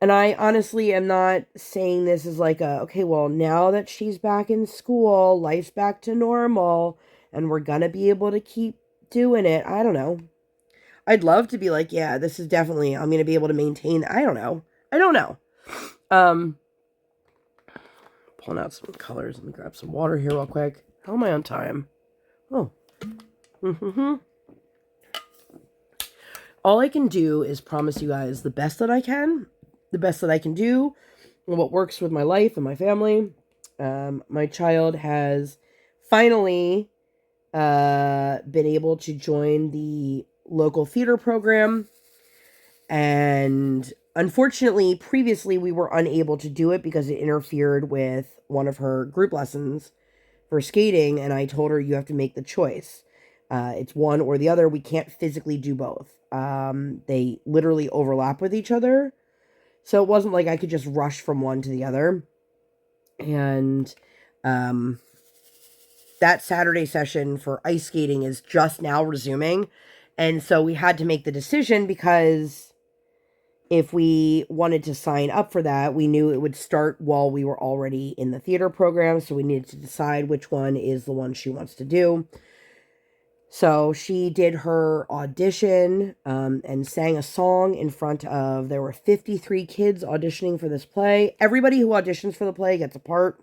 And I honestly am not saying this as like okay, well, now that she's back in school, life's back to normal, and we're gonna be able to keep doing it. I don't know. I'd love to be like, yeah, this is definitely, I'm gonna be able to maintain. I don't know. Pulling out some colors. Let me grab some water here real quick. How am I on time? Oh. All I can do is promise you guys the best that I can. The best that I can do, and what works with my life and my family. My child has finally been able to join the local theater program, and unfortunately, previously we were unable to do it because it interfered with one of her group lessons for skating, and I told her, you have to make the choice. It's one or the other. We can't physically do both. They literally overlap with each other. So it wasn't like I could just rush from one to the other. And that Saturday session for ice skating is just now resuming. And so we had to make the decision, because if we wanted to sign up for that, we knew it would start while we were already in the theater program. So we needed to decide which one is the one she wants to do. So she did her audition and sang a song in front of, there were 53 kids auditioning for this play. Everybody who auditions for the play gets a part.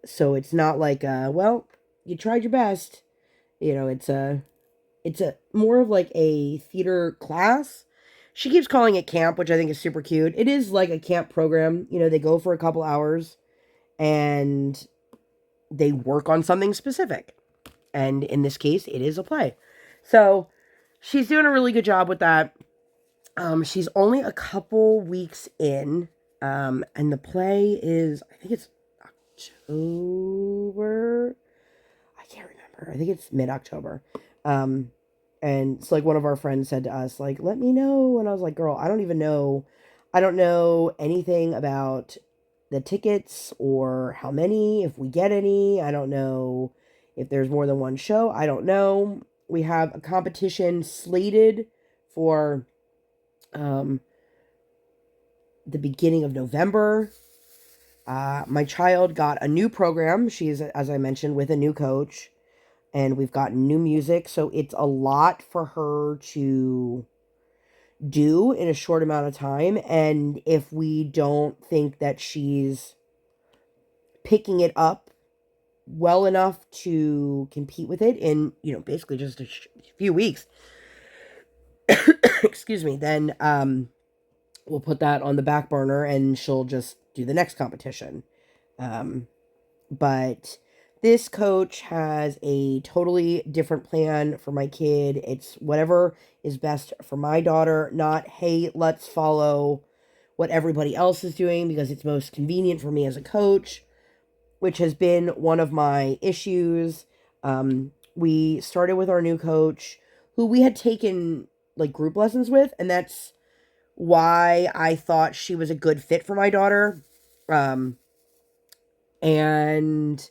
So it's not like, well, you tried your best. It's a more of like a theater class. She keeps calling it camp, which I think is super cute. It is like a camp program. They go for a couple hours and they work on something specific. And in this case, it is a play. So she's doing a really good job with that. She's only a couple weeks in. And the play is, I think it's October. I can't remember. I think it's mid-October. And it's like one of our friends said to us, like, let me know. And I was like, girl, I don't even know. I don't know anything about the tickets or how many, if we get any. I don't know if there's more than one show. I don't know. We have a competition slated for the beginning of November. My child got a new program. She's, as I mentioned, with a new coach. and we've gotten new music, so it's a lot for her to do in a short amount of time. And if we don't think that she's picking it up well enough to compete with it in, basically just a few weeks, excuse me, then we'll put that on the back burner and she'll just do the next competition. But this coach has a totally different plan for my kid. It's whatever is best for my daughter, not, hey, let's follow what everybody else is doing because it's most convenient for me as a coach, which has been one of my issues. We started with our new coach who we had taken like group lessons with, and that's why I thought she was a good fit for my daughter. And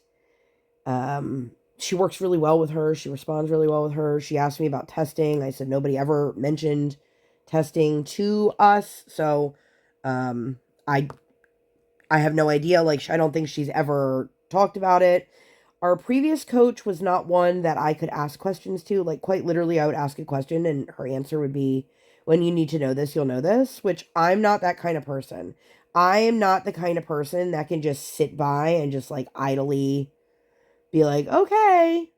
she works really well with her. She responds really well with her. She asked me about testing. I said nobody ever mentioned testing to us, so I have no idea. Like, I don't think she's ever talked about it. Our previous coach was not one that I could ask questions to. Like, quite literally, I would ask a question and her answer would be, when you need to know this, you'll know this, which I'm not that kind of person. I am not the kind of person that can just sit by and just like idly be like, okay,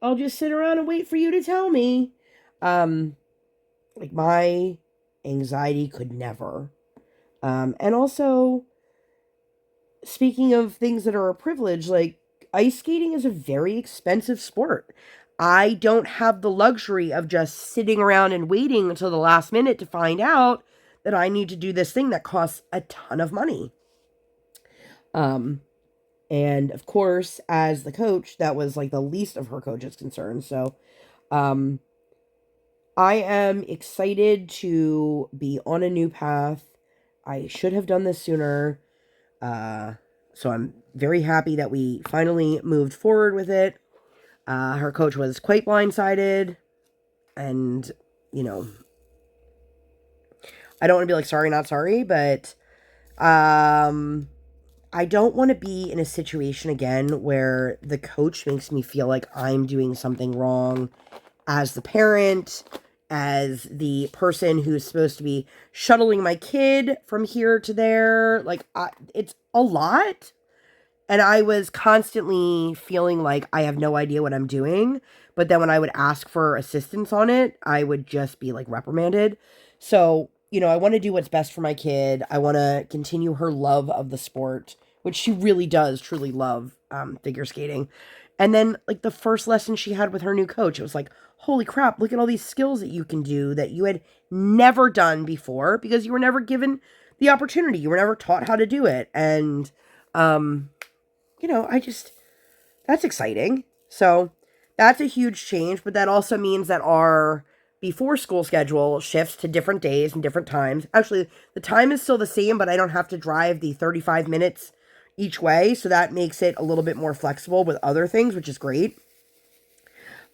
I'll just sit around and wait for you to tell me. Like, my anxiety could never. And also, speaking of things that are a privilege, like, ice skating is a very expensive sport. I don't have the luxury of just sitting around and waiting until the last minute to find out that I need to do this thing that costs a ton of money. And of course, as the coach, that was like the least of her coach's concerns. So, I am excited to be on a new path. I should have done this sooner. So I'm very happy that we finally moved forward with it. Her coach was quite blindsided, and, I don't want to be like, sorry, not sorry, but, I don't want to be in a situation again where the coach makes me feel like I'm doing something wrong as the parent, as the person who's supposed to be shuttling my kid from here to there. Like, it's a lot. And I was constantly feeling like I have no idea what I'm doing. But then when I would ask for assistance on it, I would just be like reprimanded. So, I want to do what's best for my kid. I want to continue her love of the sport, which she really does truly love, figure skating. And then, like, the first lesson she had with her new coach, it was like, holy crap, look at all these skills that you can do that you had never done before because you were never given the opportunity. You were never taught how to do it. And, that's exciting. So that's a huge change, but that also means that our before school schedule shifts to different days and different times. Actually, the time is still the same, but I don't have to drive the 35 minutes each way. So that makes it a little bit more flexible with other things, which is great.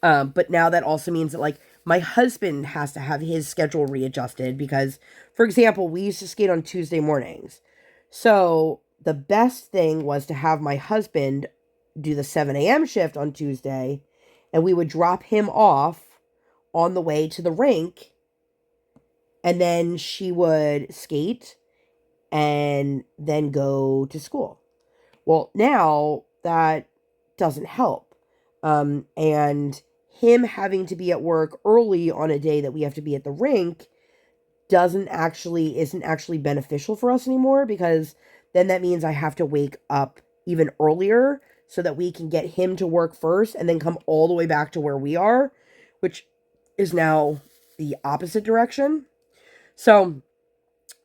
But now that also means that, like, my husband has to have his schedule readjusted because, for example, we used to skate on Tuesday mornings. So the best thing was to have my husband do the 7 a.m. shift on Tuesday, and we would drop him off on the way to the rink, and then she would skate and then go to school. Well, now that doesn't help. And him having to be at work early on a day that we have to be at the rink isn't actually beneficial for us anymore, because then that means I have to wake up even earlier so that we can get him to work first and then come all the way back to where we are, which is now the opposite direction. So,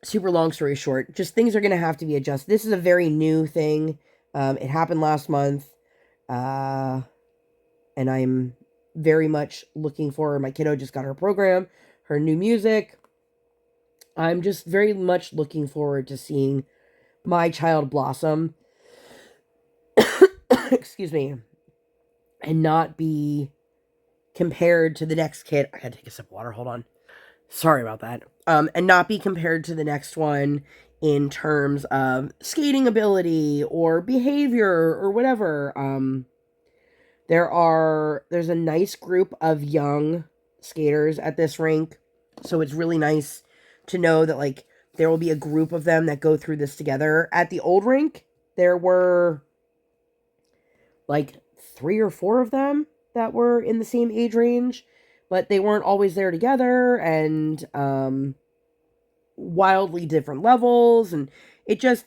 super long story short, just things are going to have to be adjusted. This is a very new thing. It happened last month. And I'm very much looking forward. My kiddo just got her program, her new music. I'm just very much looking forward to seeing my child blossom. Excuse me. And not be compared to the next kid. I gotta take a sip of water. Hold on. Sorry about that. And not be compared to the next one in terms of skating ability or behavior or whatever. There's a nice group of young skaters at this rink. So it's really nice to know that like there will be a group of them that go through this together. At the old rink, there were like 3 or 4 of them that were in the same age range, but they weren't always there together, and wildly different levels, and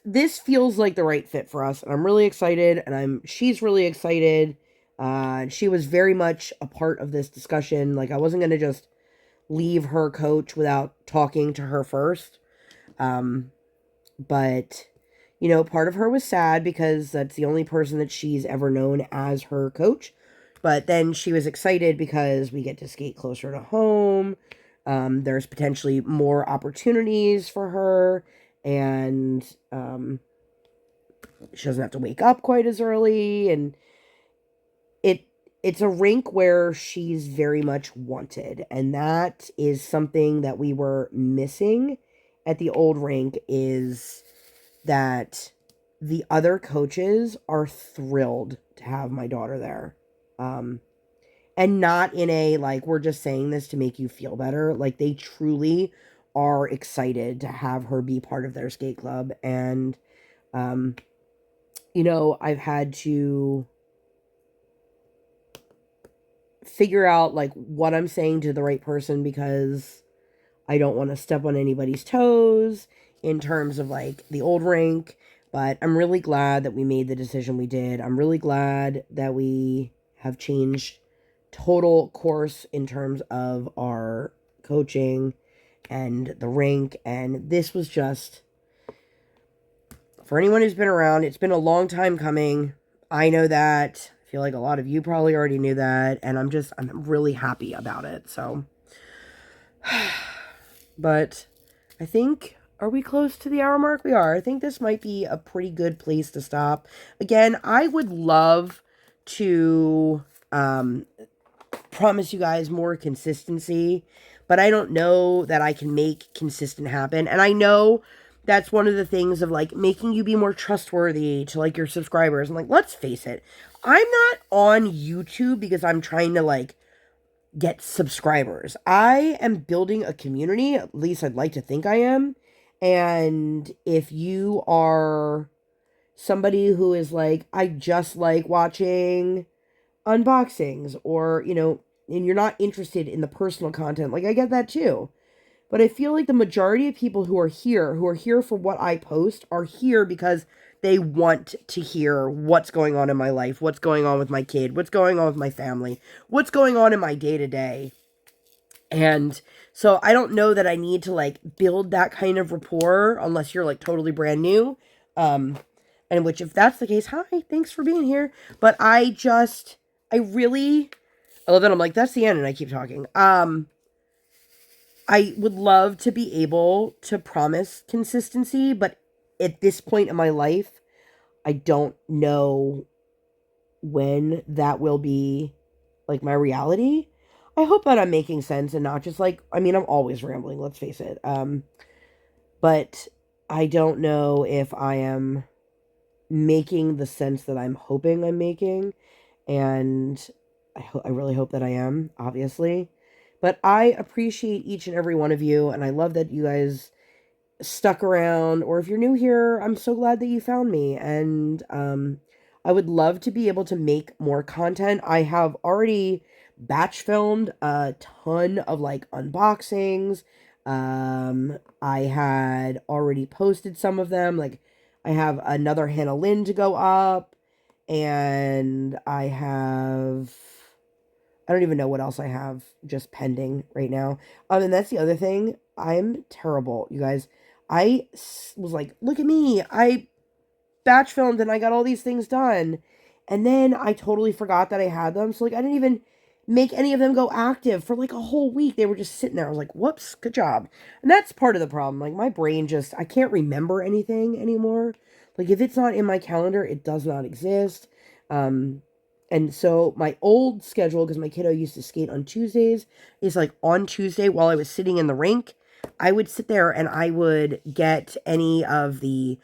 this feels like the right fit for us, and I'm really excited, and she's really excited. She was very much a part of this discussion. Like, I wasn't going to just leave her coach without talking to her first. But, part of her was sad because that's the only person that she's ever known as her coach. But then she was excited because we get to skate closer to home. There's potentially more opportunities for her, and she doesn't have to wake up quite as early, and it's a rink where she's very much wanted, and that is something that we were missing at the old rink, is that the other coaches are thrilled to have my daughter there. And not in a, like, we're just saying this to make you feel better. Like, they truly are excited to have her be part of their skate club. And, I've had to figure out, like, what I'm saying to the right person, because I don't want to step on anybody's toes in terms of, like, the old rink. But I'm really glad that we made the decision we did. I'm really glad that we have changed total course in terms of our coaching and the rink. And this was just, for anyone who's been around, it's been a long time coming. I know that. I feel like a lot of you probably already knew that, and I'm really happy about it. So, but I think, are we close to the hour mark? We are. I think this might be a pretty good place to stop. Again, I would love to promise you guys more consistency, but I don't know that I can make consistent happen. And I know that's one of the things of, like, making you be more trustworthy to, like, your subscribers. And, like, let's face it, I'm not on YouTube because I'm trying to, like, get subscribers. I am building a community. At least I'd like to think I am. And if you are somebody who is like, I just like watching unboxings, or, and you're not interested in the personal content, like, I get that too. But I feel like the majority of people who are here for what I post, are here because they want to hear what's going on in my life, what's going on with my kid, what's going on with my family, what's going on in my day-to-day. And so I don't know that I need to, like, build that kind of rapport unless you're, like, totally brand new. And which, if that's the case, hi, thanks for being here. But I love that I'm like, that's the end, and I keep talking. I would love to be able to promise consistency, but at this point in my life, I don't know when that will be, like, my reality. I hope that I'm making sense and not just, like, I mean, I'm always rambling, let's face it. But I don't know if I am making the sense that I'm hoping I'm making, and I really hope that I am, obviously. But I appreciate each and every one of you, and I love that you guys stuck around, or if you're new here, I'm so glad that you found me. And I would love to be able to make more content. I have already batch filmed a ton of, like, unboxings. I had already posted some of them. Like, I have another Hannah Lynn to go up, and I don't even know what else I have just pending right now. And that's the other thing. I'm terrible, you guys. I was like, look at me. I batch filmed and I got all these things done. And then I totally forgot that I had them. So, like, I didn't even make any of them go active for, like, a whole week. They were just sitting there. I was like, whoops, good job. And that's part of the problem. Like, my brain I can't remember anything anymore. Like, if it's not in my calendar, it does not exist. And so my old schedule, because my kiddo used to skate on Tuesdays, is, like, on Tuesday while I was sitting in the rink, I would sit there and I would get any of the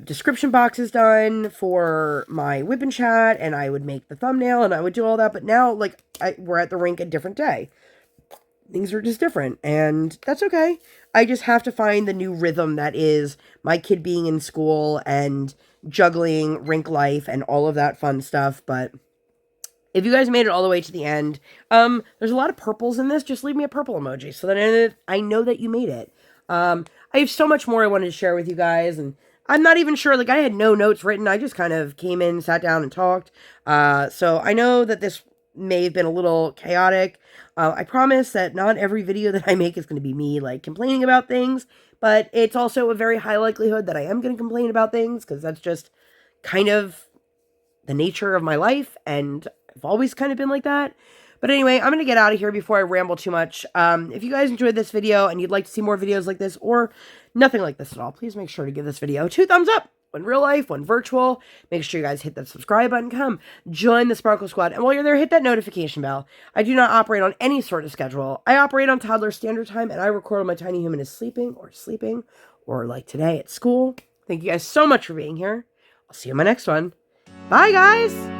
description boxes done for my WIP Chat, and I would make the thumbnail, and I would do all that. But now, like, we're at the rink a different day. Things are just different, and that's okay. I just have to find the new rhythm that is my kid being in school and juggling rink life and all of that fun stuff. But if you guys made it all the way to the end, there's a lot of purples in this. Just leave me a purple emoji so that I know that you made it. I have so much more I wanted to share with you guys, and I'm not even sure, like, I had no notes written. I just kind of came in, sat down, and talked. So I know that this may have been a little chaotic. I promise that not every video that I make is going to be me, like, complaining about things, but it's also a very high likelihood that I am going to complain about things, because that's just kind of the nature of my life, and I've always kind of been like that. But anyway, I'm going to get out of here before I ramble too much. If you guys enjoyed this video and you'd like to see more videos like this or nothing like this at all, please make sure to give this video 2 thumbs up. One real life, one virtual. Make sure you guys hit that subscribe button. Come join the Sparkle Squad. And while you're there, hit that notification bell. I do not operate on any sort of schedule. I operate on toddler standard time, and I record when my tiny human is sleeping, or like today at school. Thank you guys so much for being here. I'll see you in my next one. Bye, guys!